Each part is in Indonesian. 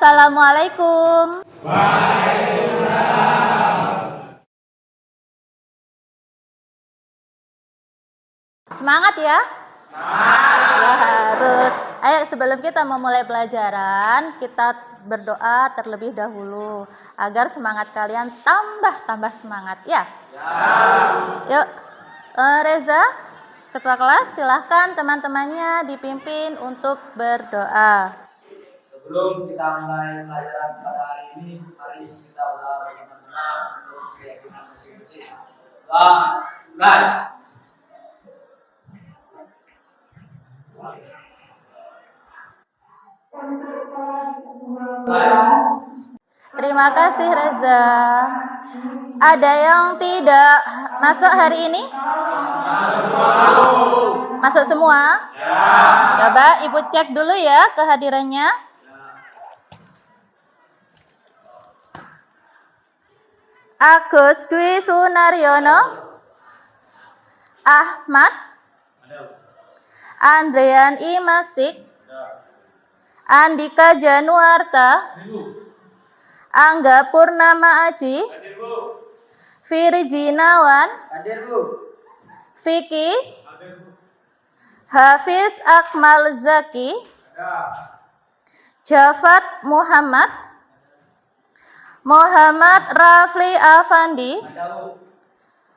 Assalamualaikum. Semangat ya. Ya harus. Ayo sebelum kita memulai pelajaran, kita berdoa terlebih dahulu agar semangat kalian tambah semangat ya. Yuk, Reza, ketua kelas, silahkan teman-temannya dipimpin untuk berdoa. Sebelum kita mulai pelajaran pada hari ini, mari kita berdoa bersama-sama untuk keyakinan masing-masing. Mulai. Terima kasih Reza. Ada yang tidak masuk hari ini? Masuk semua? Coba Ibu cek dulu ya kehadirannya. Agus Dwi Sunaryono, Ahmad, Andrean Imastik, Andika Januarta, Angga Purnama Aji, Virginawan, Vicky, Hafiz Akmal Zaki, Jafat Muhammad, Muhammad Rafli Afandi,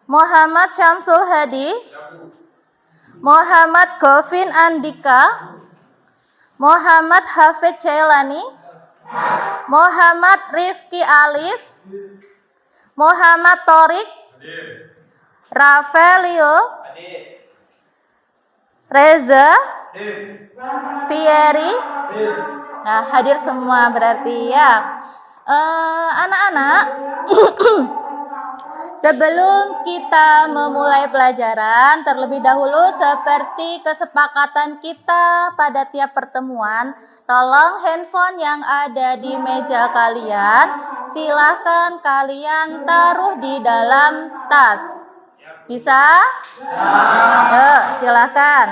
Muhammad Syamsul Hadi, Muhammad Govin Andika, Muhammad Hafid Jailani, Muhammad Rifki Alif, Muhammad Torik, Rafaelio, Reza, Fieri. Nah, hadir semua berarti ya. Anak-anak, sebelum kita memulai pelajaran, terlebih dahulu seperti kesepakatan kita pada tiap pertemuan, tolong handphone yang ada di meja kalian, silahkan kalian taruh di dalam tas. Bisa? Yuk, silahkan.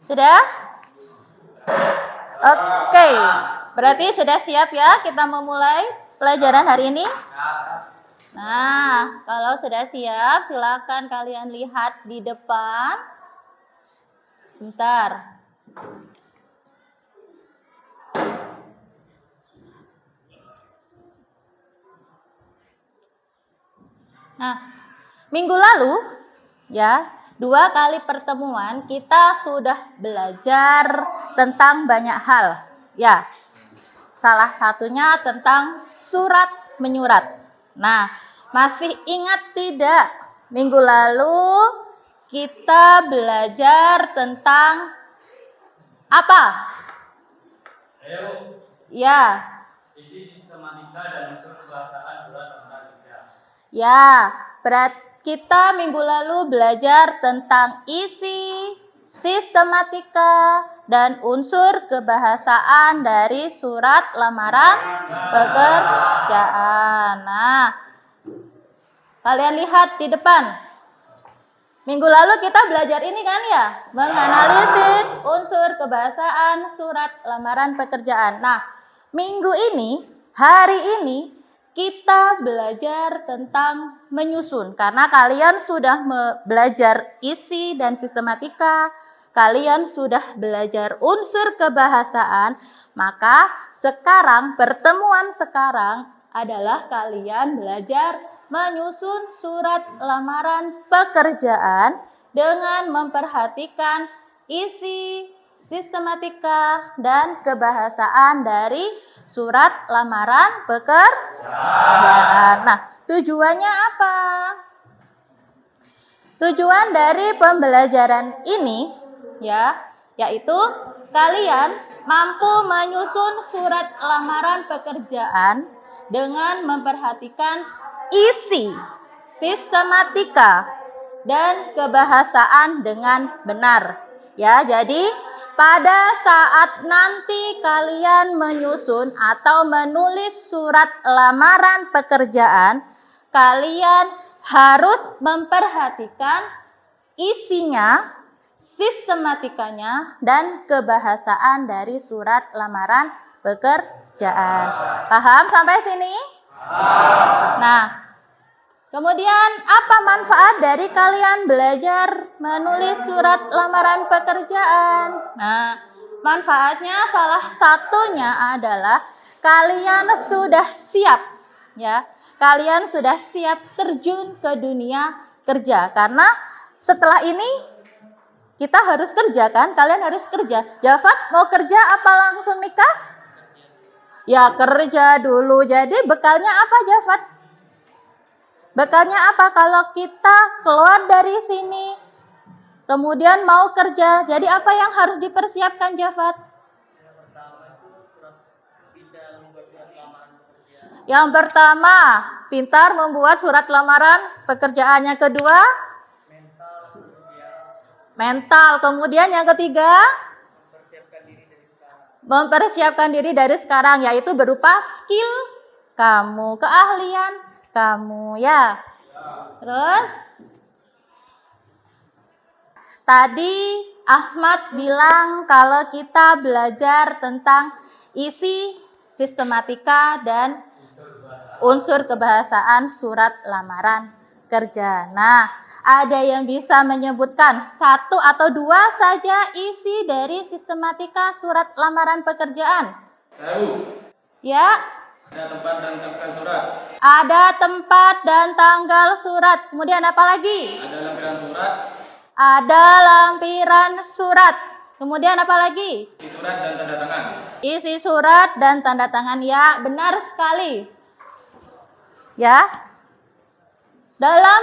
Sudah? Oke, berarti sudah siap ya kita memulai pelajaran hari ini? Nah, kalau sudah siap, silakan kalian lihat di depan. Bentar. Nah, minggu lalu, ya, 2 kali pertemuan kita sudah belajar tentang banyak hal. Ya, salah satunya tentang surat menyurat. Nah, masih ingat tidak? Minggu lalu kita belajar tentang apa? Ya. Isi sistematika dan unsur kebahasaan surat lamaran kerja. Ya, berarti kita minggu lalu belajar tentang isi, sistematika, dan unsur kebahasaan dari surat lamaran pekerjaan. Nah, kalian lihat di depan. Minggu lalu kita belajar ini kan ya, menganalisis unsur kebahasaan surat lamaran pekerjaan. Nah, minggu ini, hari ini, kita belajar tentang menyusun. Karena kalian sudah belajar isi dan sistematika, kalian sudah belajar unsur kebahasaan, maka sekarang, pertemuan sekarang adalah kalian belajar menyusun surat lamaran pekerjaan dengan memperhatikan isi, sistematika, dan kebahasaan dari surat lamaran pekerjaan. Nah, tujuannya apa? Tujuan dari pembelajaran ini ya, yaitu kalian mampu menyusun surat lamaran pekerjaan dengan memperhatikan isi, sistematika, dan kebahasaan dengan benar. Ya, jadi pada saat nanti kalian menyusun atau menulis surat lamaran pekerjaan, kalian harus memperhatikan isinya, sistematikanya, dan kebahasaan dari surat lamaran pekerjaan. Paham sampai sini? Nah, kemudian apa manfaat dari kalian belajar menulis surat lamaran pekerjaan? Nah, manfaatnya salah satunya adalah kalian sudah siap, ya. Kalian sudah siap terjun ke dunia kerja, karena setelah ini kita harus kerja kan? Kalian harus kerja. Jafat mau kerja apa langsung nikah? Ya kerja dulu. Jadi bekalnya apa Jafat? Bekalnya apa kalau kita keluar dari sini kemudian mau kerja? Jadi apa yang harus dipersiapkan Jafat? Yang pertama, pintar membuat surat lamaran pekerjaan. Yang kedua, mental. Kemudian yang ketiga, mempersiapkan diri dari sekarang, yaitu berupa skill kamu, keahlian kamu, ya. Terus, tadi Ahmad bilang kalau kita belajar tentang isi sistematika dan unsur kebahasaan surat lamaran kerja. Nah, ada yang bisa menyebutkan satu atau dua saja isi dari sistematika surat lamaran pekerjaan? Tahu. Ya. Ada tempat dan tanggal surat. Ada tempat dan tanggal surat. Kemudian apa lagi? Ada lampiran surat. Ada lampiran surat. Kemudian apa lagi? Isi surat dan tanda tangan. Isi surat dan tanda tangan. Ya, benar sekali. Ya. Dalam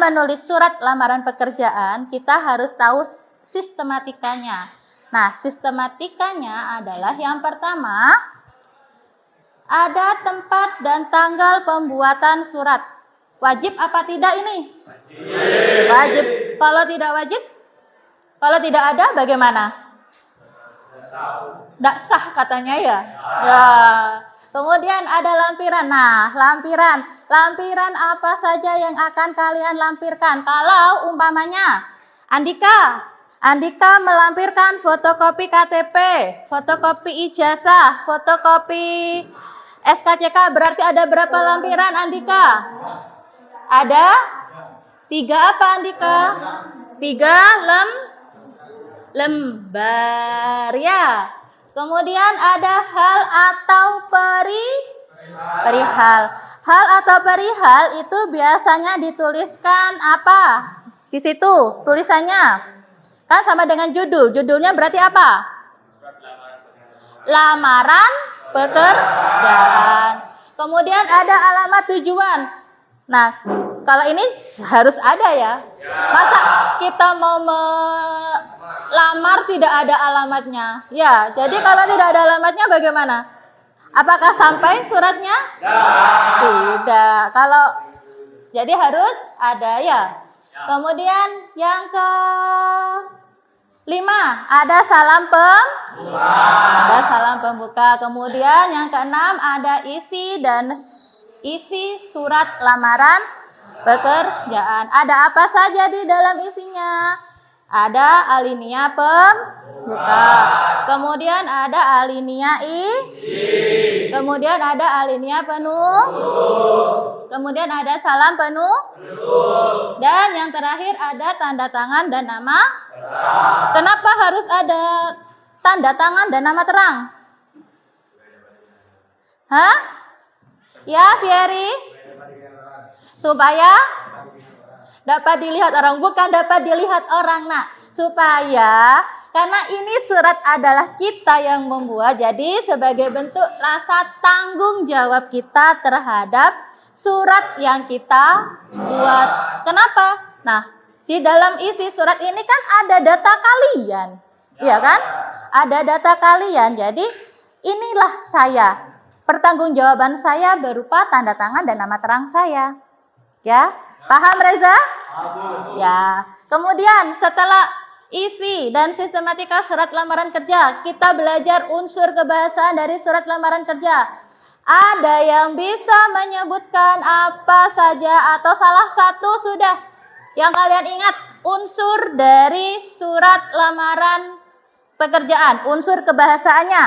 menulis surat lamaran pekerjaan, kita harus tahu sistematikanya. Nah, sistematikanya adalah yang pertama, ada tempat dan tanggal pembuatan surat. Wajib apa tidak ini? Wajib. Kalau tidak wajib? Kalau tidak ada bagaimana? Tidak sah katanya ya. Ya. Kemudian ada lampiran. Nah, lampiran apa saja yang akan kalian lampirkan? Kalau umpamanya Andika melampirkan fotokopi KTP, fotokopi ijazah, fotokopi SKCK, berarti ada berapa lampiran Andika? Ada 3 apa Andika? 3 lembar ya. Kemudian ada hal atau perihal. Hal atau perihal itu biasanya dituliskan apa? Di situ tulisannya kan sama dengan judul. Judulnya berarti apa? Lamaran pekerjaan. Kemudian ada alamat tujuan. Nah, kalau ini harus ada ya. Masa kita mau melamar tidak ada alamatnya? Ya, jadi kalau tidak ada alamatnya bagaimana? Apakah sampai suratnya? Tidak. Kalau jadi harus ada ya. Kemudian yang ke-5 ada salam pembuka. Kemudian yang ke-6 ada isi surat lamaran pekerjaan. Ada apa saja di dalam isinya? Ada alinea pembuka. Kemudian ada alinea Kemudian ada alinea penuh. Kemudian ada salam penuh. Dan yang terakhir ada tanda tangan dan nama. Kenapa harus ada tanda tangan dan nama terang? Hah? Ya, Fieri? Supaya dapat dilihat orang, bukan dapat dilihat orang. Nah, supaya karena ini surat adalah kita yang membuat, jadi sebagai bentuk rasa tanggung jawab kita terhadap surat yang kita buat. Kenapa? Nah, di dalam isi surat ini kan ada data kalian. Iya kan? Ada data kalian. Jadi inilah saya. Pertanggungjawaban saya berupa tanda tangan dan nama terang saya. Ya, paham Reza? Ya. Kemudian setelah isi dan sistematika surat lamaran kerja, kita belajar unsur kebahasaan dari surat lamaran kerja. Ada yang bisa menyebutkan apa saja atau salah satu sudah yang kalian ingat unsur dari surat lamaran pekerjaan, unsur kebahasaannya?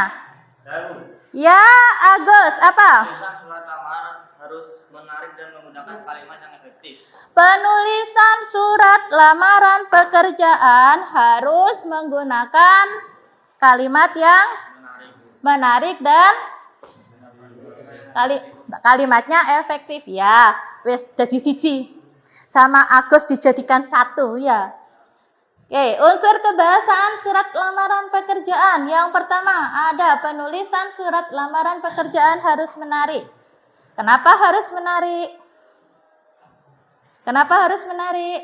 Ya, Agus, apa? Tulisan surat lamaran harus menarik dan menggunakan kalimat yang efektif. Penulisan surat lamaran pekerjaan harus menggunakan kalimat yang menarik dan kalimatnya efektif ya. Wes jadi siji. Sama Agus dijadikan satu ya. Oke, unsur kebahasaan surat lamaran pekerjaan. Yang pertama ada penulisan surat lamaran pekerjaan harus menarik. Kenapa harus menarik? Kenapa harus menarik?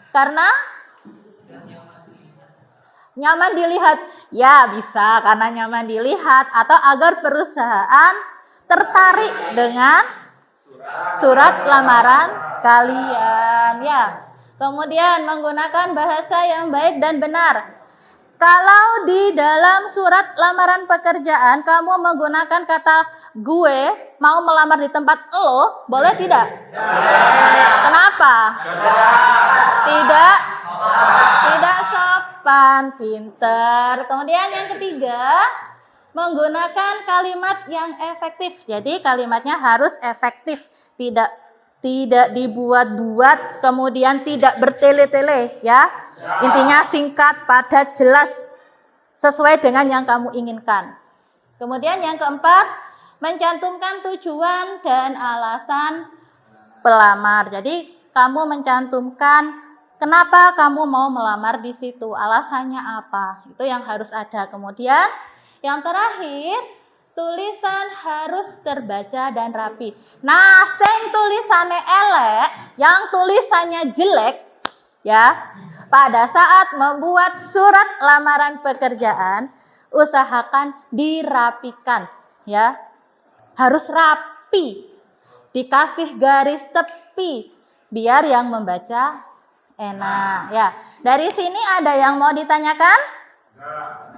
Karena nyaman dilihat. Ya, bisa karena nyaman dilihat atau agar perusahaan tertarik dengan surat lamaran kalian ya. Kemudian menggunakan bahasa yang baik dan benar. Kalau di dalam surat lamaran pekerjaan kamu menggunakan kata gue mau melamar di tempat lo, boleh tidak? Kenapa? Tidak sopan, pinter. Kemudian yang ketiga, menggunakan kalimat yang efektif. Jadi kalimatnya harus efektif, tidak dibuat-buat, kemudian tidak bertele-tele ya. Intinya singkat, padat, jelas, sesuai dengan yang kamu inginkan. Kemudian yang keempat, mencantumkan tujuan dan alasan pelamar. Jadi kamu mencantumkan kenapa kamu mau melamar di situ, alasannya apa, itu yang harus ada. Kemudian yang terakhir, tulisan harus terbaca dan rapi. Nah, sing tulisannya elek, yang tulisannya jelek, ya, pada saat membuat surat lamaran pekerjaan, usahakan dirapikan, ya, harus rapi, dikasih garis tepi, biar yang membaca enak, ya. Dari sini ada yang mau ditanyakan?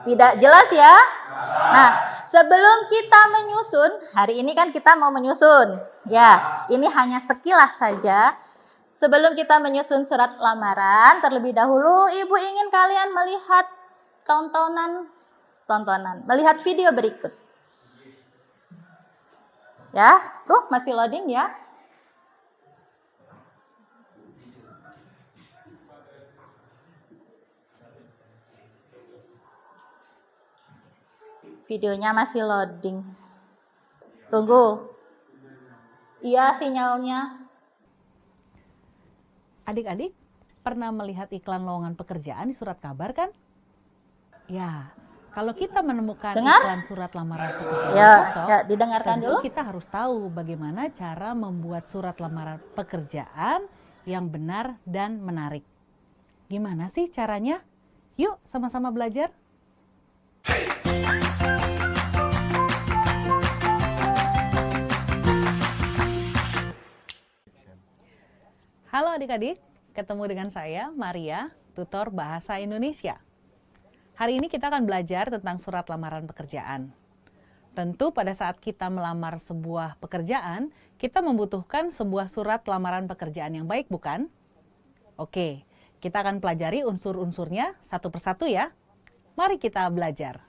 Tidak jelas ya? Nah, sebelum kita menyusun, hari ini kan kita mau menyusun. Ya, ini hanya sekilas saja. Sebelum kita menyusun surat lamaran, terlebih dahulu Ibu ingin kalian melihat melihat video berikut. Ya, tuh masih loading ya. Videonya masih loading. Tunggu. Iya, sinyalnya. Adik-adik pernah melihat iklan lowongan pekerjaan di surat kabar kan? Ya, kalau kita menemukan Dengar? iklan surat lamaran pekerjaan Ya, cocok, ya, didengarkan tentu dulu. kita harus tahu bagaimana cara membuat surat lamaran pekerjaan yang benar dan menarik. Gimana sih caranya? Yuk sama-sama belajar. Halo adik-adik, ketemu dengan saya Maria, tutor Bahasa Indonesia. Hari ini kita akan belajar tentang surat lamaran pekerjaan. Tentu pada saat kita melamar sebuah pekerjaan, kita membutuhkan sebuah surat lamaran pekerjaan yang baik, bukan? Oke, kita akan pelajari unsur-unsurnya satu persatu ya. Mari kita belajar.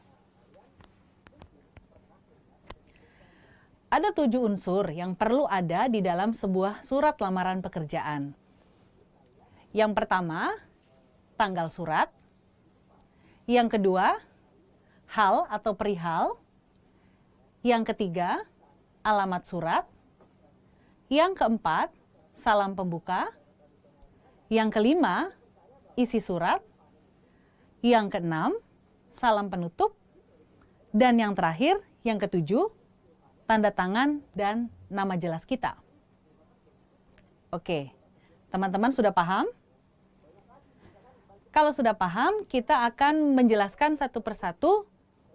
Ada 7 unsur yang perlu ada di dalam sebuah surat lamaran pekerjaan. Yang pertama, tanggal surat. Yang kedua, hal atau perihal. Yang ketiga, alamat surat. Yang keempat, salam pembuka. Yang kelima, isi surat. Yang keenam, salam penutup. Dan yang terakhir, yang ketujuh, tanda tangan dan nama jelas kita. Oke, teman-teman sudah paham? Kalau sudah paham, kita akan menjelaskan satu persatu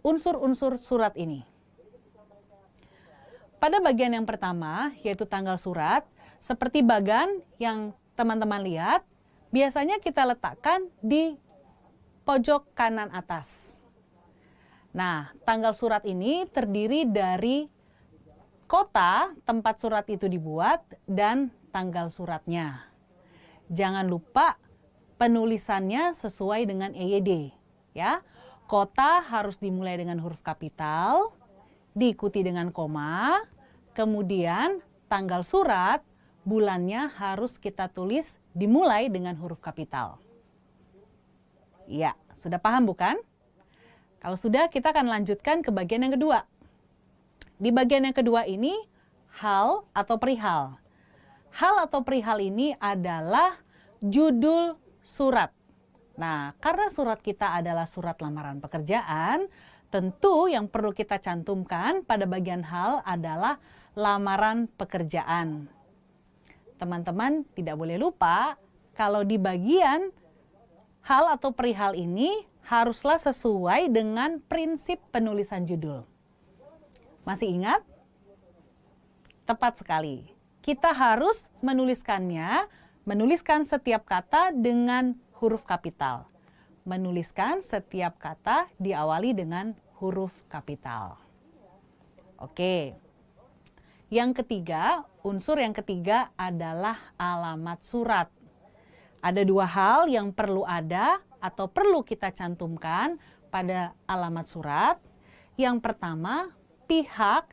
unsur-unsur surat ini. Pada bagian yang pertama, yaitu tanggal surat, seperti bagan yang teman-teman lihat, biasanya kita letakkan di pojok kanan atas. Nah, tanggal surat ini terdiri dari kota tempat surat itu dibuat dan tanggal suratnya. Jangan lupa penulisannya sesuai dengan EYD, ya. Kota harus dimulai dengan huruf kapital, diikuti dengan koma, kemudian tanggal surat, bulannya harus kita tulis dimulai dengan huruf kapital. Ya, sudah paham bukan? Kalau sudah, kita akan lanjutkan ke bagian yang kedua. Di bagian yang kedua ini, hal atau perihal. Hal atau perihal ini adalah judul surat. Nah, karena surat kita adalah surat lamaran pekerjaan, tentu yang perlu kita cantumkan pada bagian hal adalah lamaran pekerjaan. Teman-teman tidak boleh lupa kalau di bagian hal atau perihal ini haruslah sesuai dengan prinsip penulisan judul. Masih ingat? Tepat sekali. Kita harus menuliskan setiap kata dengan huruf kapital. Menuliskan setiap kata diawali dengan huruf kapital. Oke. Yang ketiga, unsur yang ketiga adalah alamat surat. Ada dua hal yang perlu ada atau perlu kita cantumkan pada alamat surat. Yang pertama, pihak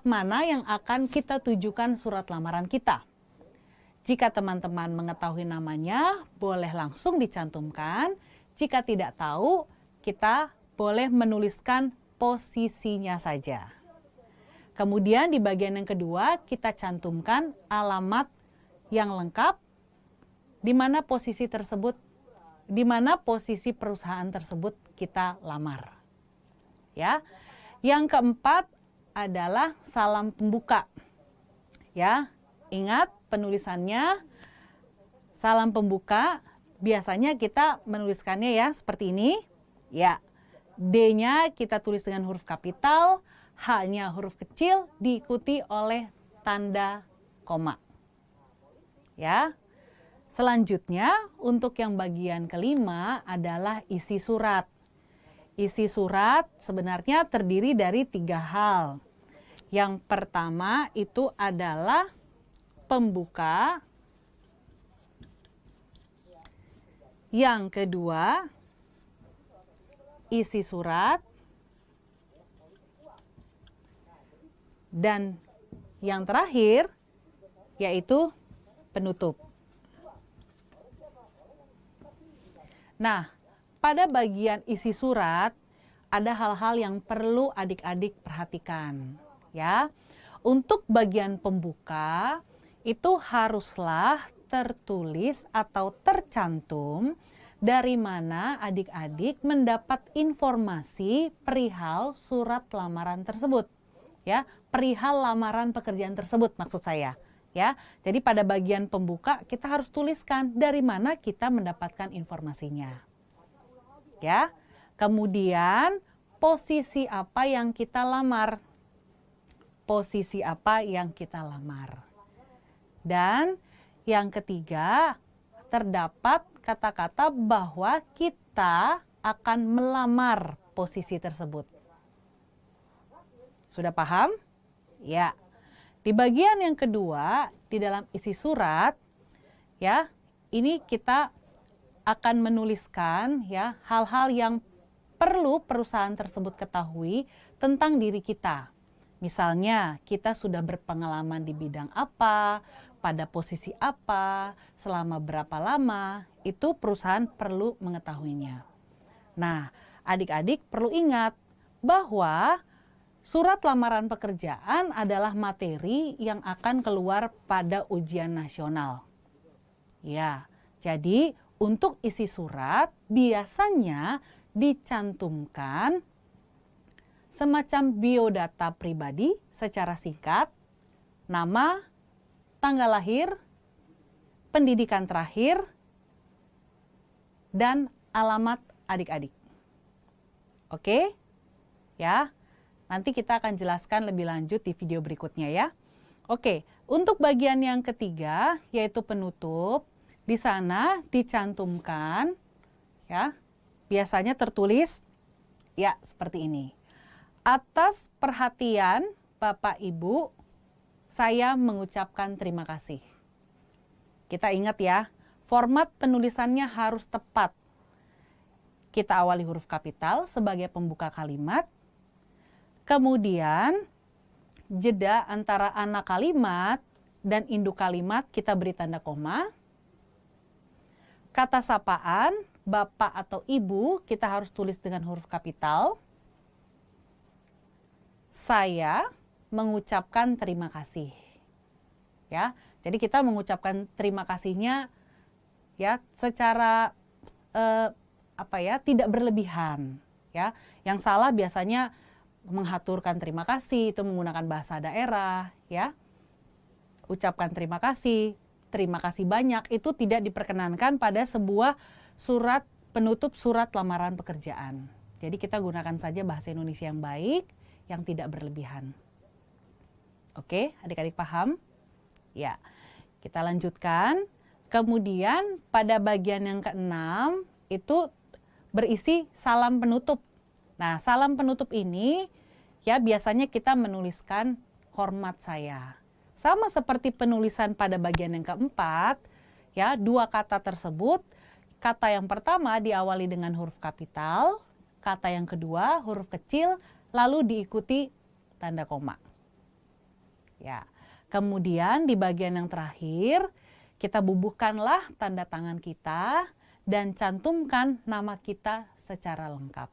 mana yang akan kita tujukan surat lamaran kita. Jika teman-teman mengetahui namanya, boleh langsung dicantumkan. Jika tidak tahu, kita boleh menuliskan posisinya saja. Kemudian di bagian yang kedua, kita cantumkan alamat yang lengkap, di mana posisi perusahaan tersebut kita lamar. Ya. Yang keempat adalah salam pembuka. Ya, ingat penulisannya salam pembuka, biasanya kita menuliskannya ya seperti ini. Ya, D-nya kita tulis dengan huruf kapital, H-nya huruf kecil diikuti oleh tanda koma. Ya. Selanjutnya untuk yang bagian kelima adalah isi surat. Isi surat sebenarnya terdiri dari 3 hal. Yang pertama itu adalah pembuka. Yang kedua, isi surat. Dan yang terakhir, yaitu penutup. Nah, pada bagian isi surat, ada hal-hal yang perlu adik-adik perhatikan. Ya, untuk bagian pembuka, itu haruslah tertulis atau tercantum dari mana adik-adik mendapat informasi perihal surat lamaran tersebut. Ya, perihal lamaran pekerjaan tersebut maksud saya. Ya, jadi pada bagian pembuka kita harus tuliskan dari mana kita mendapatkan informasinya. Ya, kemudian posisi apa yang kita lamar. Posisi apa yang kita lamar. Dan yang ketiga, terdapat kata-kata bahwa kita akan melamar posisi tersebut. Sudah paham? Ya. Di bagian yang kedua, di dalam isi surat, ya, ini kita akan menuliskan ya hal-hal yang perlu perusahaan tersebut ketahui tentang diri kita. Misalnya, kita sudah berpengalaman di bidang apa, pada posisi apa, selama berapa lama, itu perusahaan perlu mengetahuinya. Nah, adik-adik perlu ingat bahwa surat lamaran pekerjaan adalah materi yang akan keluar pada ujian nasional. Ya, jadi untuk isi surat biasanya dicantumkan semacam biodata pribadi secara singkat, nama, tanggal lahir, pendidikan terakhir, dan alamat adik-adik. Oke? Ya. Nanti kita akan jelaskan lebih lanjut di video berikutnya ya. Oke, untuk bagian yang ketiga yaitu penutup, di sana dicantumkan ya, biasanya tertulis Ya, seperti ini. Atas perhatian Bapak Ibu, saya mengucapkan terima kasih. Kita ingat ya, format penulisannya harus tepat. Kita awali huruf kapital sebagai pembuka kalimat. Kemudian, jeda antara ana kalimat dan induk kalimat kita beri tanda koma. Kata sapaan, Bapak atau Ibu, kita harus tulis dengan huruf kapital. Saya mengucapkan terima kasih. Ya, jadi kita mengucapkan terima kasihnya ya secara tidak berlebihan. Ya, yang salah biasanya menghaturkan terima kasih itu menggunakan bahasa daerah. Ya, ucapkan terima kasih banyak itu tidak diperkenankan pada sebuah surat penutup surat lamaran pekerjaan. Jadi kita gunakan saja bahasa Indonesia yang baik, yang tidak berlebihan. Oke, adik-adik paham? Ya, kita lanjutkan. Kemudian pada bagian yang ke-6 itu berisi salam penutup. Nah, salam penutup ini ya biasanya kita menuliskan hormat saya. Sama seperti penulisan pada bagian yang keempat, ya, dua kata tersebut, kata yang pertama diawali dengan huruf kapital, kata yang kedua huruf kecil, lalu diikuti tanda koma. Ya, kemudian di bagian yang terakhir, kita bubuhkanlah tanda tangan kita dan cantumkan nama kita secara lengkap.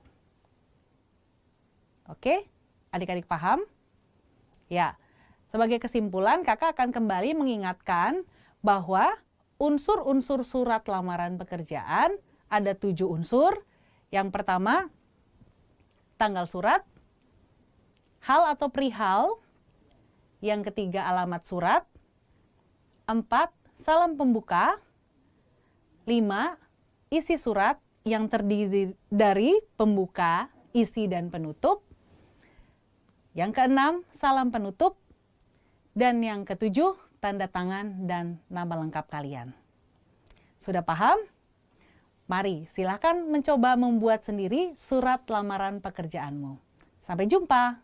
Oke, adik-adik paham? Ya, sebagai kesimpulan kakak akan kembali mengingatkan bahwa unsur-unsur surat lamaran pekerjaan ada 7 unsur. Yang pertama, tanggal surat, hal atau perihal. Yang ketiga, alamat surat. 4, salam pembuka. 5, isi surat yang terdiri dari pembuka, isi, dan penutup. Yang ke-6, salam penutup. Dan yang ke-7, tanda tangan dan nama lengkap kalian. Sudah paham? Mari silakan mencoba membuat sendiri surat lamaran pekerjaanmu. Sampai jumpa.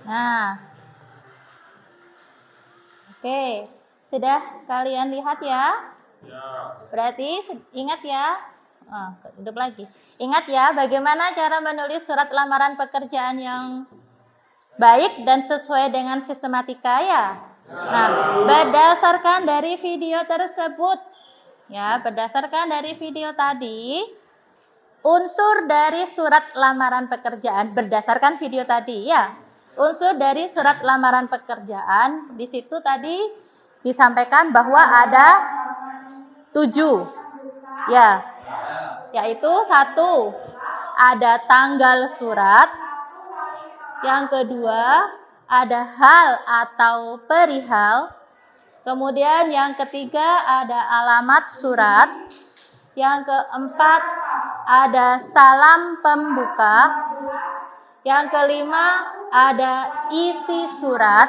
Nah, oke, sudah kalian lihat ya? Berarti ingat ya? Hidup lagi. Ingat ya, bagaimana cara menulis surat lamaran pekerjaan yang baik dan sesuai dengan sistematika ya? Nah, berdasarkan dari video tersebut, ya, berdasarkan dari video tadi, unsur dari surat lamaran pekerjaan berdasarkan video tadi ya. Unsur dari surat lamaran pekerjaan di situ tadi disampaikan bahwa ada 7. Ya. Yaitu 1, ada tanggal surat. Yang kedua, ada hal atau perihal. Kemudian yang ketiga ada alamat surat. Yang keempat ada salam pembuka. Yang kelima ada isi surat.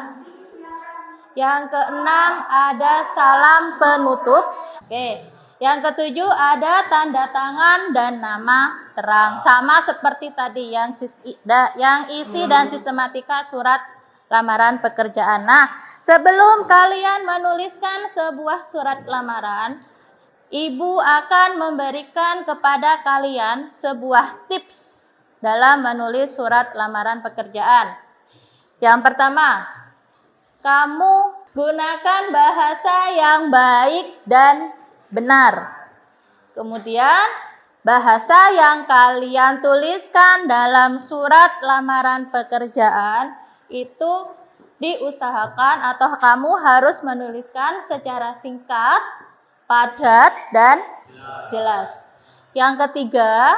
Yang keenam ada salam penutup. Oke. Yang ketujuh ada tanda tangan dan nama terang. Sama seperti tadi yang isi dan sistematika surat lamaran pekerjaan. Nah, sebelum kalian menuliskan sebuah surat lamaran, Ibu akan memberikan kepada kalian sebuah tips dalam menulis surat lamaran pekerjaan. Yang pertama, kamu gunakan bahasa yang baik dan benar. Kemudian, bahasa yang kalian tuliskan dalam surat lamaran pekerjaan itu diusahakan atau kamu harus menuliskan secara singkat, padat, dan jelas. Yang ketiga,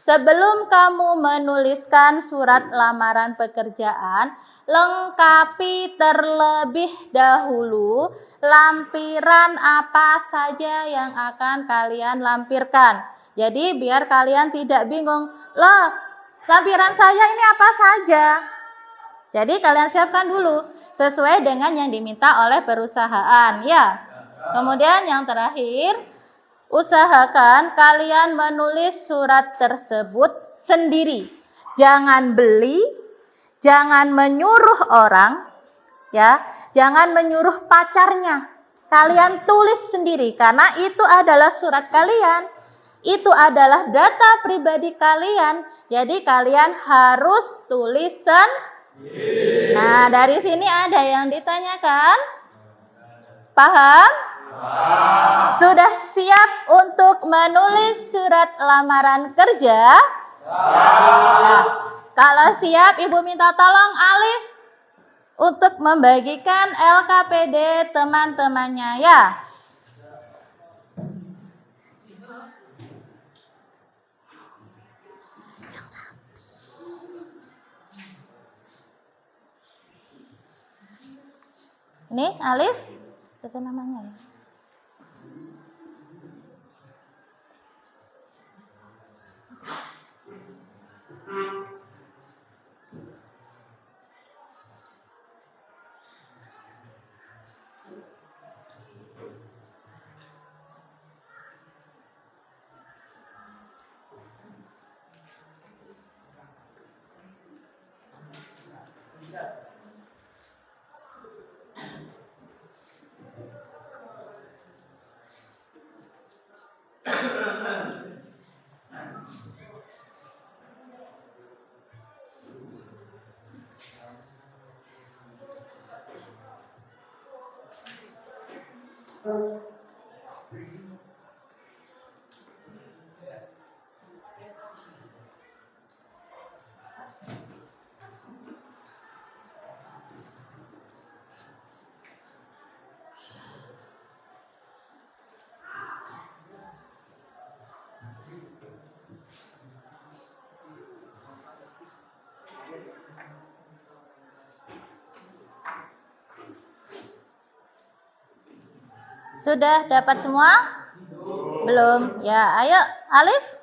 sebelum kamu menuliskan surat lamaran pekerjaan, lengkapi terlebih dahulu lampiran apa saja yang akan kalian lampirkan. Jadi biar kalian tidak bingung, loh lampiran saya ini apa saja. Jadi kalian siapkan dulu sesuai dengan yang diminta oleh perusahaan ya. Kemudian yang terakhir, usahakan kalian menulis surat tersebut sendiri. Jangan beli, jangan menyuruh orang, ya, jangan menyuruh pacarnya. Kalian tulis sendiri karena itu adalah surat kalian. Itu adalah data pribadi kalian. Jadi kalian harus tulis sendiri. Nah, dari sini ada yang ditanyakan? Paham? Sudah siap untuk menulis surat lamaran kerja? Nah, kalau siap, Ibu minta tolong Alif untuk membagikan LKPD teman-temannya ya. Ini Alif, itu namanya ya. Sudah dapat semua? Belum? Ya, ayo Alif.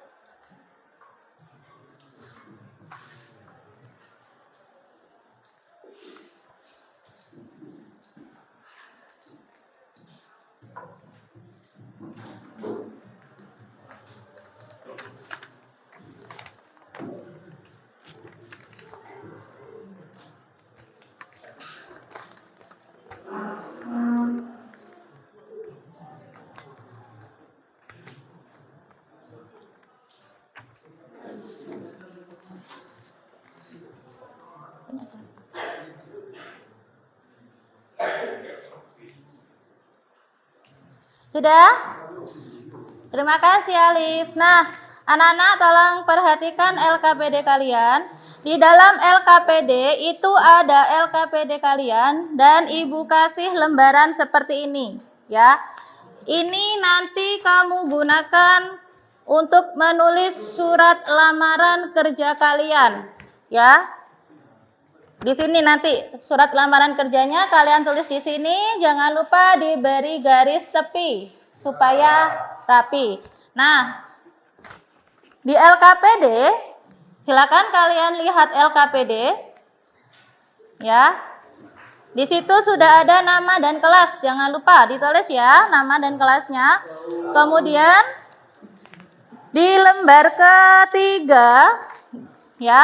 Sudah? Terima kasih Alif. Nah, anak-anak tolong perhatikan LKPD kalian. Di dalam LKPD itu ada LKPD kalian dan Ibu kasih lembaran seperti ini, ya. Ini nanti kamu gunakan untuk menulis surat lamaran kerja kalian, ya. Di sini nanti surat lamaran kerjanya kalian tulis di sini, jangan lupa diberi garis tepi supaya rapi. Nah, di LKPD silakan kalian lihat LKPD. Ya. Di situ sudah ada nama dan kelas, jangan lupa ditulis ya, nama dan kelasnya. Kemudian di lembar ketiga ya,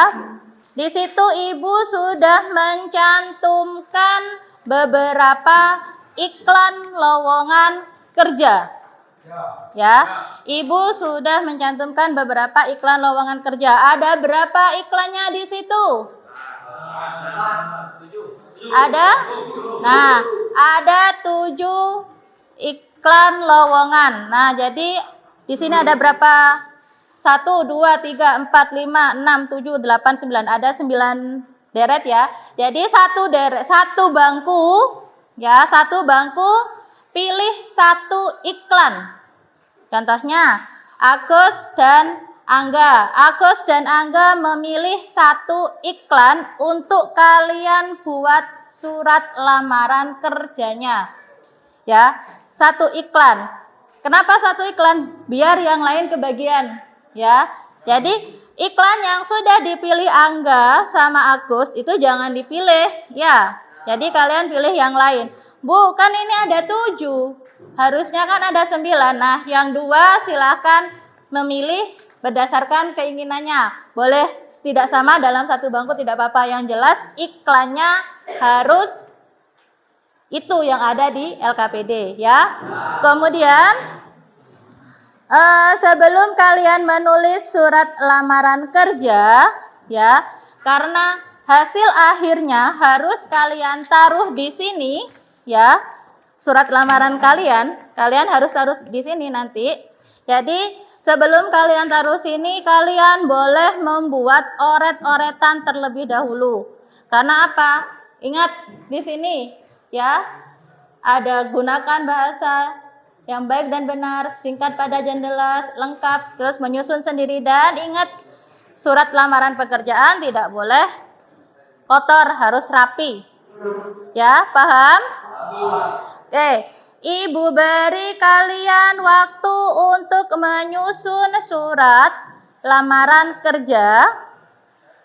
di situ Ibu sudah mencantumkan beberapa iklan lowongan kerja. Ya, Ibu sudah mencantumkan beberapa iklan lowongan kerja. Ada berapa iklannya di situ? Ada? Nah, ada 7 iklan lowongan. Nah, jadi di sini ada berapa? 1, 2, 3, 4, 5, 6, 7, 8, 9. Ada 9 deret ya. Jadi satu bangku, ya, satu bangku pilih 1 iklan. Contohnya, Agus dan Angga. Agus dan Angga memilih 1 iklan untuk kalian buat surat lamaran kerjanya. Ya, 1 iklan. Kenapa satu iklan? Biar yang lain kebagian, ya. Jadi iklan yang sudah dipilih Angga sama Agus itu jangan dipilih, ya. Jadi kalian pilih yang lain. Bu, kan ini ada 7. Harusnya kan ada 9. Nah, yang 2 silakan memilih berdasarkan keinginannya. Boleh tidak sama dalam satu bangku, tidak apa-apa. Yang jelas iklannya harus itu yang ada di LKPD, ya. Kemudian sebelum kalian menulis surat lamaran kerja, ya, karena hasil akhirnya harus kalian taruh di sini, ya. Surat lamaran kalian harus taruh di sini nanti. Jadi sebelum kalian taruh sini, kalian boleh membuat oret-oretan terlebih dahulu. Karena apa? Ingat di sini, ya, ada gunakan bahasa yang baik dan benar, singkat, padat dan jelas, lengkap, terus menyusun sendiri, dan ingat surat lamaran pekerjaan tidak boleh kotor, harus rapi. Ya, paham? Oke, Ibu beri kalian waktu untuk menyusun surat lamaran kerja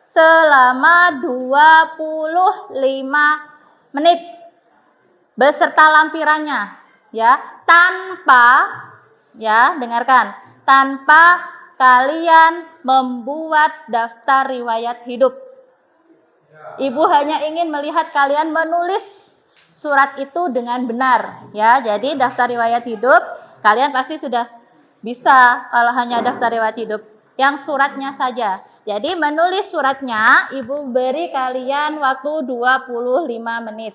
selama 25 menit beserta lampirannya, ya, tanpa, ya, dengarkan, tanpa kalian membuat daftar riwayat hidup. Ibu hanya ingin melihat kalian menulis surat itu dengan benar, ya. Jadi daftar riwayat hidup kalian pasti sudah bisa kalau hanya daftar riwayat hidup, yang suratnya saja. Jadi menulis suratnya Ibu beri kalian waktu 25 menit.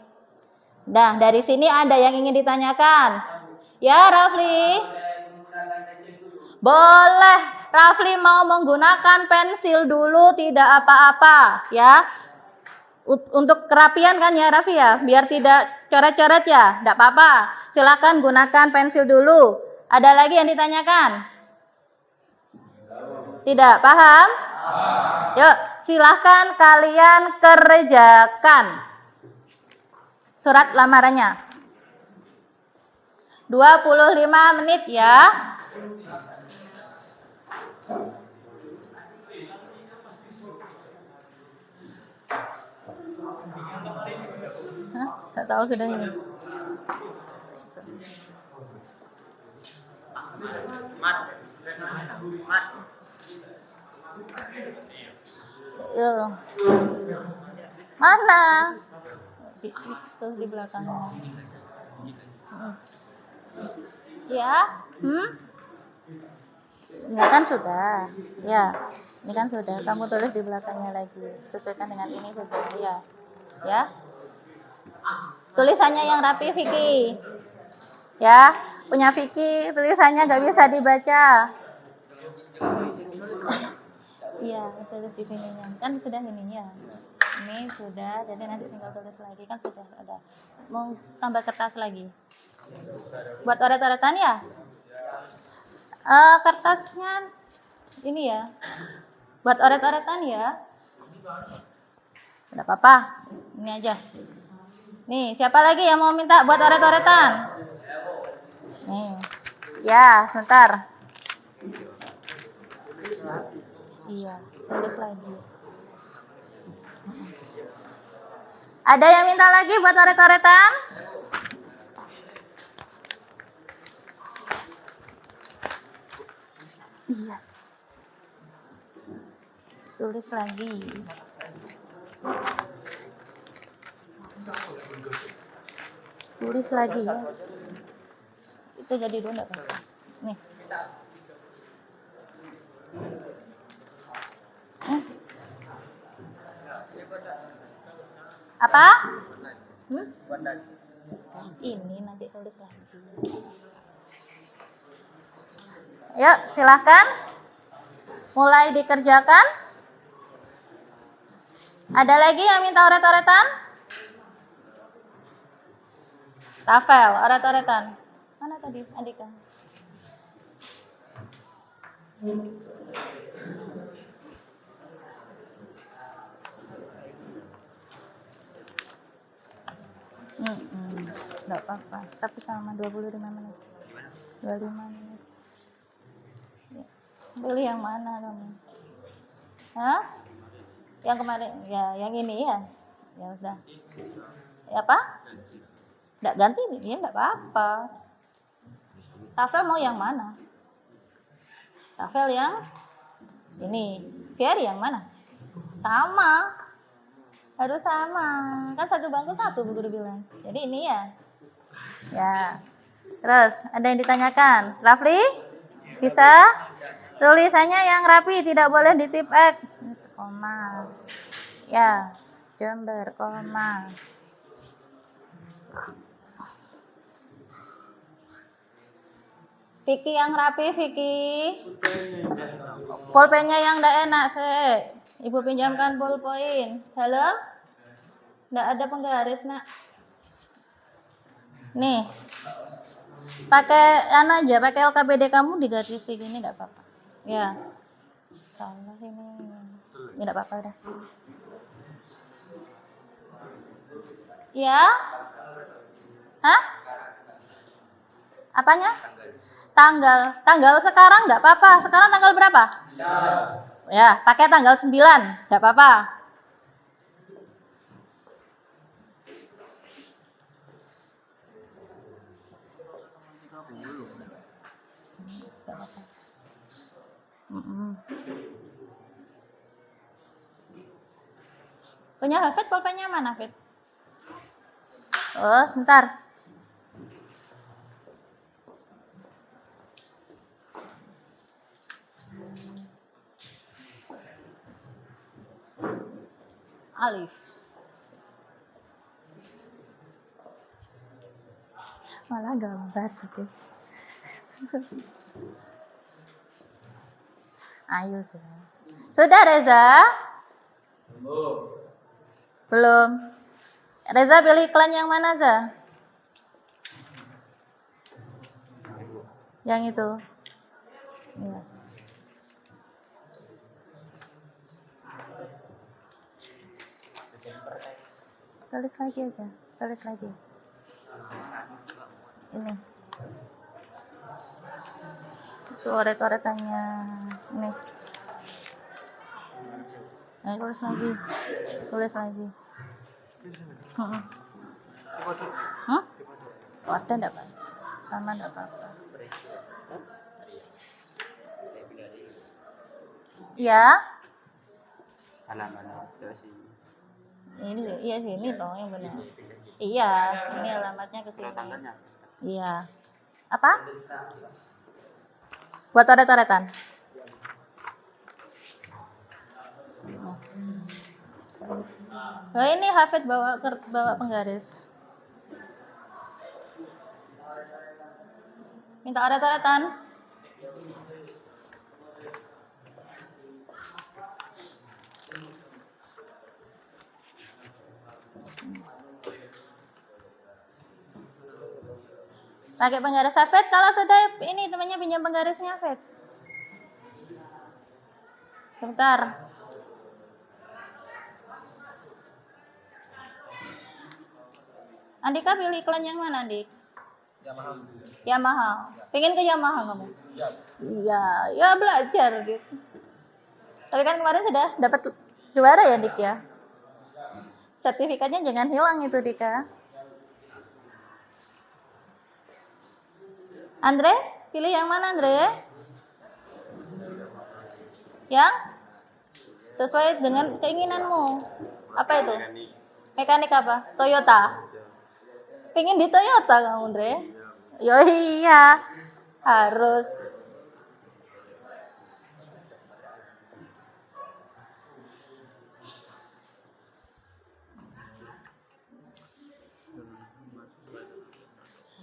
Nah, dari sini ada yang ingin ditanyakan? Ya, Rafli? Boleh. Rafli mau menggunakan pensil dulu, tidak apa-apa, ya. Untuk kerapian kan ya, Rafli, ya? Biar tidak coret-coret ya, tidak apa-apa. Silakan gunakan pensil dulu. Ada lagi yang ditanyakan? Tidak, paham? Yuk, silahkan kalian kerjakan surat lamarannya. 25 menit ya. Hah? Nggak tahu sudah ini. Yo. Mana? Itu di belakang. Ya? Ini kan sudah. Ya. Ini kan sudah. Kamu tulis di belakangnya lagi. Sesuaikan dengan ini sudah. Ya. Ya. Tulisannya yang rapi, Vicky. Ya. Punya Vicky, tulisannya nggak bisa dibaca. Iya, tulis di sininya. Kan sudah ininya. Ini sudah, jadi nanti tinggal tulis lagi. Kan sudah ada. Mau tambah kertas lagi. Buat oret-oretan ya? Kertasnya ini ya. Buat oret-oretan ya. Tidak apa-apa. Ini aja. Nih, siapa lagi yang mau minta buat oret-oretan? Nih. Ya, sebentar. Iya, tulis lagi. Ada yang minta lagi buat oret-oretan? Yes. Tulis lagi. Tulis lagi ya. Itu jadi dua enggak apa-apa. Nih. Apa? Ini nanti tulis lagi. Yuk, silahkan. Mulai dikerjakan. Ada lagi yang minta oret-oretan? Rafael, oret-oretan. Mana tadi, Andika? Enggak apa-apa, tapi sama 25 menit. 25 menit. Ya. Pilih yang mana kamu? Hah? Yang kemarin? Ya, yang ini ya. Ya udah. Ya apa? Nggak ganti? Ya nggak apa-apa. Rafael mau yang mana? Rafael yang ini. Ferry yang mana? Sama. Harus sama. Kan satu bangku satu, Bu Guru bilang. Jadi ini ya. Ya. Terus, ada yang ditanyakan? Rafli? Bisa? Tulisannya yang rapi, tidak boleh di tip X. Koma. Ya. Jember, koma. Vicky yang rapi, Vicky. Pulpennya yang enggak enak, sih. Ibu pinjamkan pulpen. Halo? Enggak ada penggaris, Nak. Nih. Pakai aja, pakai LKPD kamu digarisi gini enggak apa-apa. Ya. Salah ini. Ini enggak apa-apa udah. Ya? Hah? Apanya? Tanggal sekarang enggak apa-apa. Sekarang tanggal berapa? Ya, pakai tanggal 9, enggak apa-apa. Punya Hafid, pulpennya mana, Hafid? Oh, sebentar. Alif. Malah gambar gitu. Ayo sudah. Sudah Reza? Belum. Reza pilih iklan yang mana, Za? Yang itu. Ya. Tulis lagi aja. Tulis lagi. Ini. Coret-coretannya. Ini. Nah, tulis lagi. Tulis lagi. Hah? Ada enggak, Pak? Sama enggak apa-apa. Ya. Halaman Ini iya sini dong yang benar. Iya, ini alamatnya ke sini. Iya. Apa? Buat coret-coretan. Nah, ini Hafid bawa penggaris. Minta coret-coretan. Pakai penggaris Hafid. Kalau sudah ini temannya pinjam penggarisnya Hafid. Sebentar. Andika pilih iklan yang mana, Andik? Yamaha. Pengen ke Yamaha kamu? Iya, ya belajar gitu. Tapi kan kemarin sudah dapat juara ya, Dik ya? Sertifikatnya jangan hilang itu, Dika. Andre, pilih yang mana, Andre? Yang sesuai dengan keinginanmu. Apa itu? Mekanik apa? Toyota. Pengen di Toyota kamu, Andre? Yo iya, harus.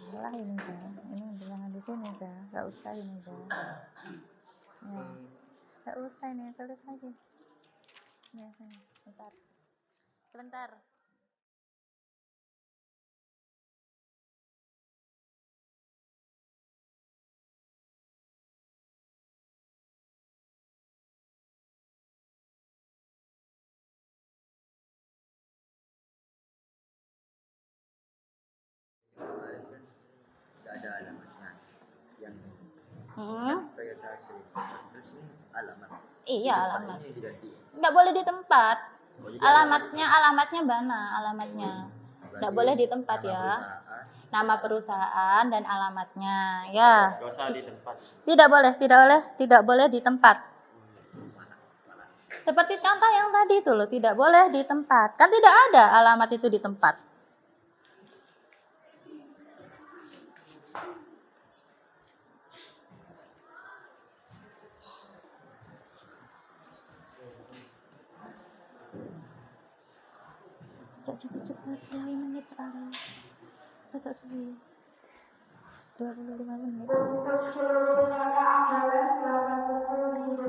Salah ini, Za. Ini jangan di sini, Za. Gak usah ini, Za. Ya. Gak usah ini, tulis lagi. Ya, sebentar. Sebentar. Tidak ada alamatnya. Yang Kayak hasil. Terus ini alamat. Iya, alamat. Ini diganti. Nggak boleh di tempat. Oh, jadi Alamatnya mana? Alamatnya. Nggak boleh di tempat nama ya. perusahaan. Nama perusahaan dan alamatnya. Ya. Nggak usah di tempat. Tidak boleh di tempat. Seperti contoh yang tadi itu loh, tidak boleh di tempat. Kan tidak ada alamat itu di tempat. Cepat-cepat, 9 menit sekali. Tetap 25 menit.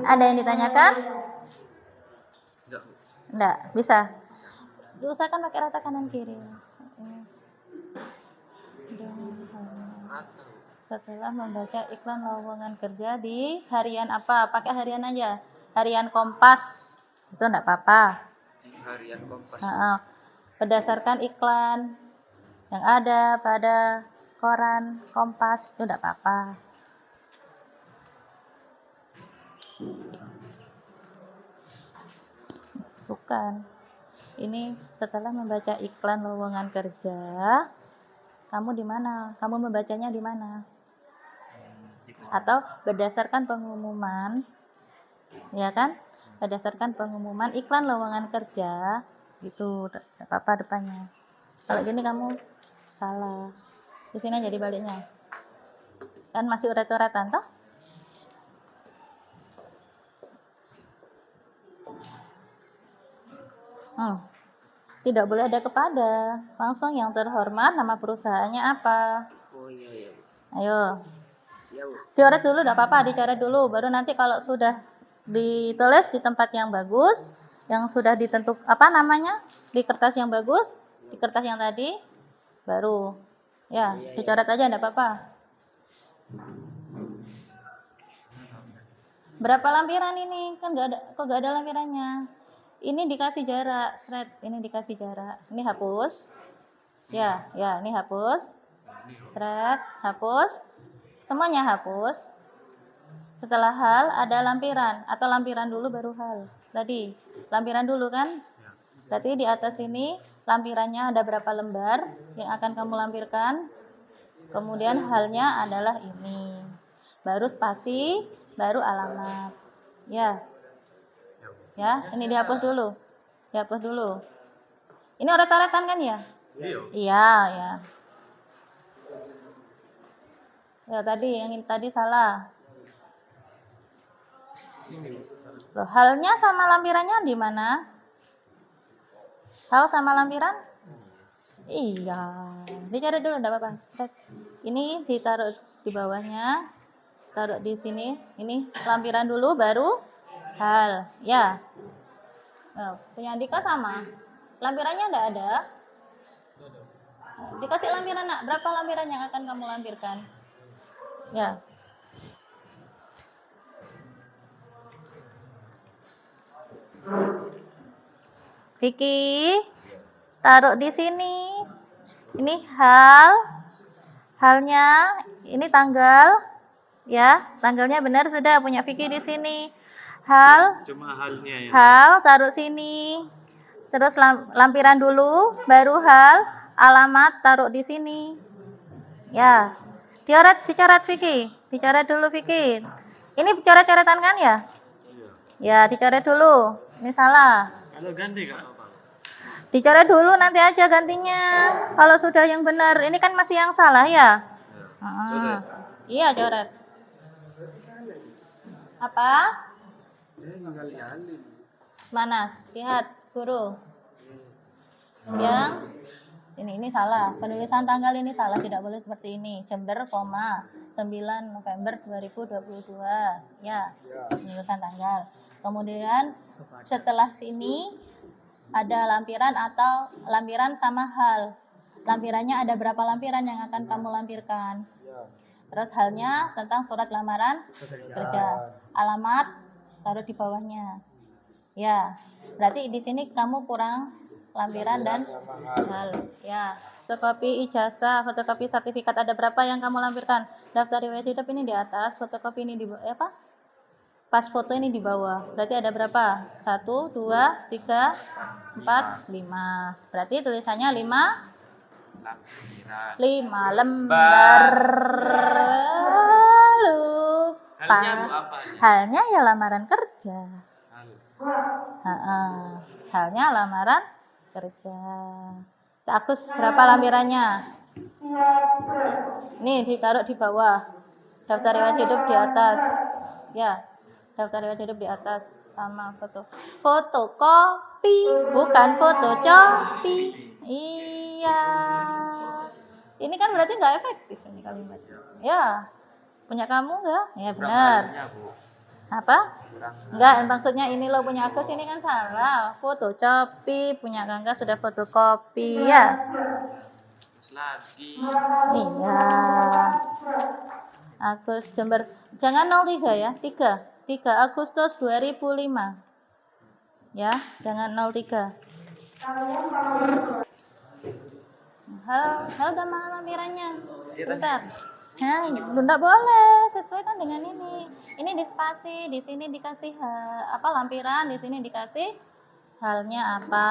Ada yang ditanyakan? Enggak. Enggak, bisa. Diusahakan pakai rata kanan kiri. Setelah membaca iklan lowongan kerja di harian apa? Pakai harian aja. Harian Kompas. Itu enggak apa-apa. Harian Kompas. Berdasarkan iklan yang ada pada koran Kompas itu enggak apa-apa. Bukan. Ini setelah membaca iklan lowongan kerja, kamu di mana? Kamu membacanya di mana? Atau berdasarkan pengumuman, ya kan? Berdasarkan pengumuman iklan lowongan kerja, itu tidak apa-apa depannya. Kalau gini kamu salah. Di sini jadi baliknya. Kan masih urat-uratan toh? Tidak boleh ada kepada. Langsung yang terhormat, nama perusahaannya apa? Oh iya. Ayo. Iya, Bu. Dicoret dulu, tidak apa-apa, dicoret dulu. Baru nanti kalau sudah ditulis di tempat yang bagus, yang sudah ditentuk apa namanya, di kertas yang bagus, di kertas yang tadi, baru ya dicoret aja, tidak apa-apa. Berapa lampiran ini? Kan kok nggak ada lampirannya. Ini dikasih jarak, thread. Ini dikasih jarak. Ini hapus. Ya, ini hapus. Thread, hapus. Semuanya hapus. Setelah hal ada lampiran atau lampiran dulu baru hal. Tadi lampiran dulu kan? Berarti di atas ini lampirannya ada berapa lembar yang akan kamu lampirkan. Kemudian halnya adalah ini. Baru spasi, baru alamat. Ya, ini dihapus dulu. Dihapus dulu. Ini oret-oretan kan ya? Iya, ya. Ya tadi yang ini tadi salah. Loh, halnya sama lampirannya di mana? Hal sama lampiran? Iya. Dicari dulu, enggak apa-apa. Ini ditaruh di bawahnya. Taruh di sini. Ini lampiran dulu baru hal. Ya. Punya Andika sama. Lampirannya enggak ada. Dikasih lampiran, Nak. Berapa lampiran yang akan kamu lampirkan? Ya. Vicky, taruh di sini. Ini halnya, ini tanggal, ya, tanggalnya benar sudah punya Vicky di sini. Cuma halnya ya. Hal taruh sini. Terus lampiran dulu, baru hal, alamat taruh di sini. Ya, dicoret Vicky, dicoret dulu Vicky. Ini coret-coretan kan ya? Ya, dicoret dulu. Ini salah. Kalau ganti Kak apa? Dicoret dulu nanti aja gantinya. Kalau sudah yang benar, ini kan masih yang salah ya? Iya, coret. Apa? Mana? Lihat, guru. Yang ini salah. Penulisan tanggal ini salah, tidak boleh seperti ini. Jember, 9 November 2022. Ya, penulisan tanggal. Kemudian setelah sini ada lampiran atau lampiran sama hal. Lampirannya ada berapa lampiran yang akan kamu lampirkan. Terus halnya tentang surat lamaran kerja. Alamat taruh di bawahnya. Ya, berarti di sini kamu kurang lampiran dan hal. Ya. fotokopi ijazah, fotokopi sertifikat ada berapa yang kamu lampirkan? Daftar riwayat hidup ini di atas, fotokopi ini di bawah, apa? Pas foto ini di bawah. Berarti ada berapa? 1, 2, 3, 4, 5. Berarti tulisannya 5 lembar. Lupa. Halnya Bu apa? Halnya ya lamaran kerja. Halnya lamaran kerja. Agus berapa lampirannya? Nih ditaruh di bawah. Daftar riwayat hidup di atas. Ya, daftar riwayat hidup di atas sama foto. Fotokopi, bukan fotocopi. Iya. Ini kan berarti nggak efektif ini kalimatnya. Ya. Punya kamu nggak? Ya benar. Apa? Enggak, maksudnya ini lo punya Agus ini kan salah. Fotocopi, punya Gangga sudah fotokopi ya. Lagi. Iya. Agus Jember. Jangan 03 ya, 3 Agustus 2005. Ya, jangan 03. Halo udah mana lampirannya? Sebentar. Ya, enggak boleh, sesuaikan dengan ini. Ini di spasi, di sini dikasih lampiran, di sini dikasih halnya apa.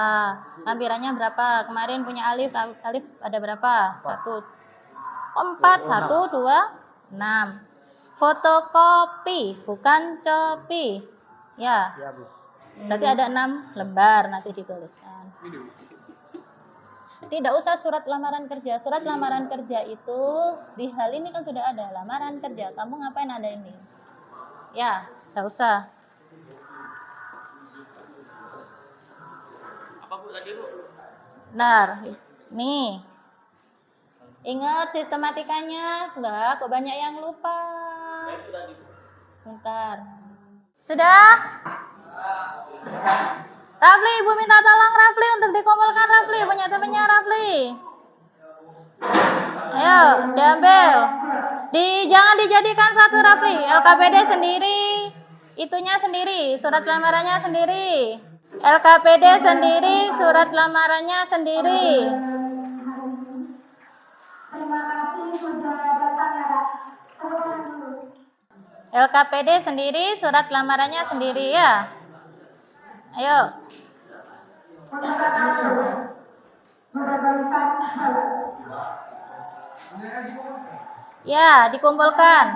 Lampirannya berapa? Kemarin punya Alif ada berapa? 1. 4, 1, 2, 6. Fotokopi, bukan copi. Ya. Berarti ada 6 lembar nanti dituliskan. Tidak usah surat lamaran kerja. Surat lamaran kerja itu di hal ini kan sudah ada lamaran kerja. Kamu ngapain ada ini? Ya, tidak usah. Apa Bu tadi Bu? Benar. Nih. Ingat sistematikanya. Enggak, kok banyak yang lupa. Bentar. Sudah? Rafli, Ibu minta tolong Rafli untuk dikumpulkan Rafli, punya temannya Rafli. Ayo, diambil. Jangan dijadikan satu Rafli, LKPD sendiri, itunya sendiri, surat lamarannya sendiri. LKPD sendiri, surat lamarannya sendiri. LKPD sendiri, surat lamarannya sendiri ya. Ayo. Ya, dikumpulkan.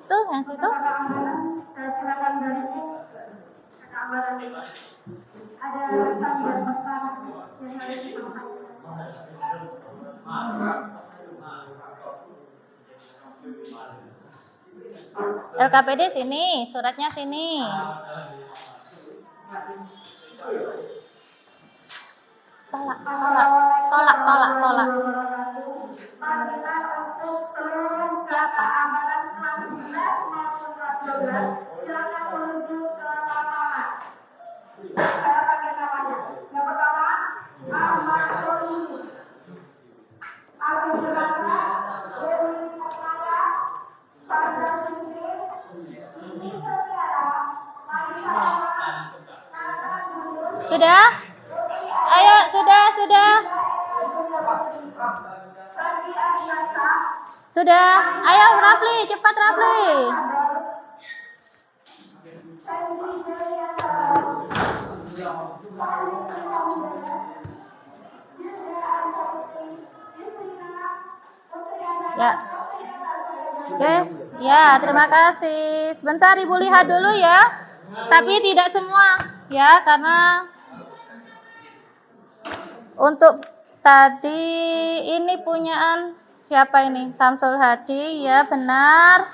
Tuh, yang situ. LKPD sini, suratnya sini. Tolak. Siapa? Sudah? Ayo, sudah. Sudah. Ayo Rafli, cepat Rafli. Ya. Oke. Ya, terima kasih. Sebentar Ibu lihat dulu ya. Tapi tidak semua ya, karena untuk tadi ini punyaan siapa ini? Samsul Hadi, ya benar.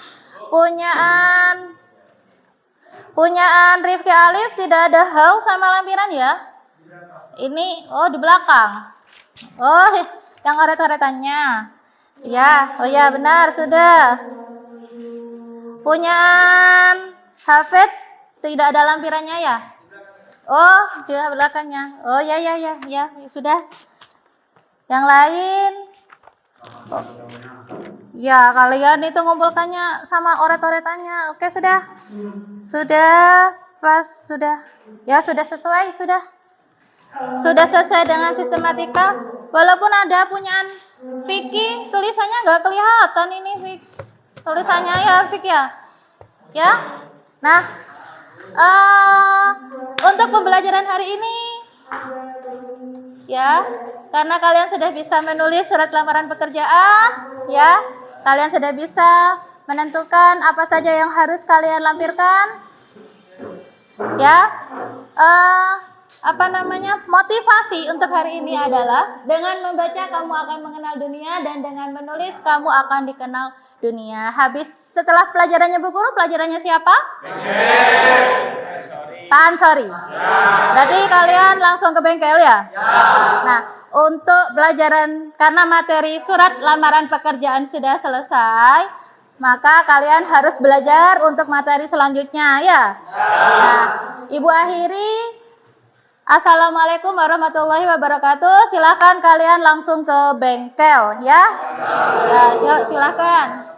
punyaan Rifki Alif tidak ada hal sama lampiran ya. Ini, oh di belakang. Oh, yang oret-oretannya. Ya, oh ya benar, sudah. Punyaan Hafid tidak ada lampirannya ya. Oh, di belakangnya. Oh ya, sudah. Yang lain. Oh. Ya, kalian itu ngumpulkannya sama oret-oretannya. Oke, sudah. Sudah, pas, sudah. Ya, sudah sesuai, sudah. Sudah sesuai dengan sistematika. Walaupun ada punyaan Vicky, tulisannya nggak kelihatan ini, Vicky. Tulisannya ya, Vicky ya. Ya. Nah, untuk pembelajaran hari ini, ya, karena kalian sudah bisa menulis surat lamaran pekerjaan, ya, kalian sudah bisa menentukan apa saja yang harus kalian lampirkan, ya. Motivasi untuk hari ini adalah dengan membaca kamu akan mengenal dunia dan dengan menulis kamu akan dikenal dunia. Habis setelah pelajarannya Bu Guru, pelajarannya siapa? Pak Ansori. Berarti kalian langsung ke bengkel ya? Nah, untuk pelajaran karena materi surat lamaran pekerjaan sudah selesai, maka kalian harus belajar untuk materi selanjutnya ya. Nah, Ibu akhiri. Assalamualaikum warahmatullahi wabarakatuh. Silakan kalian langsung ke bengkel ya. Ya, yuk silakan.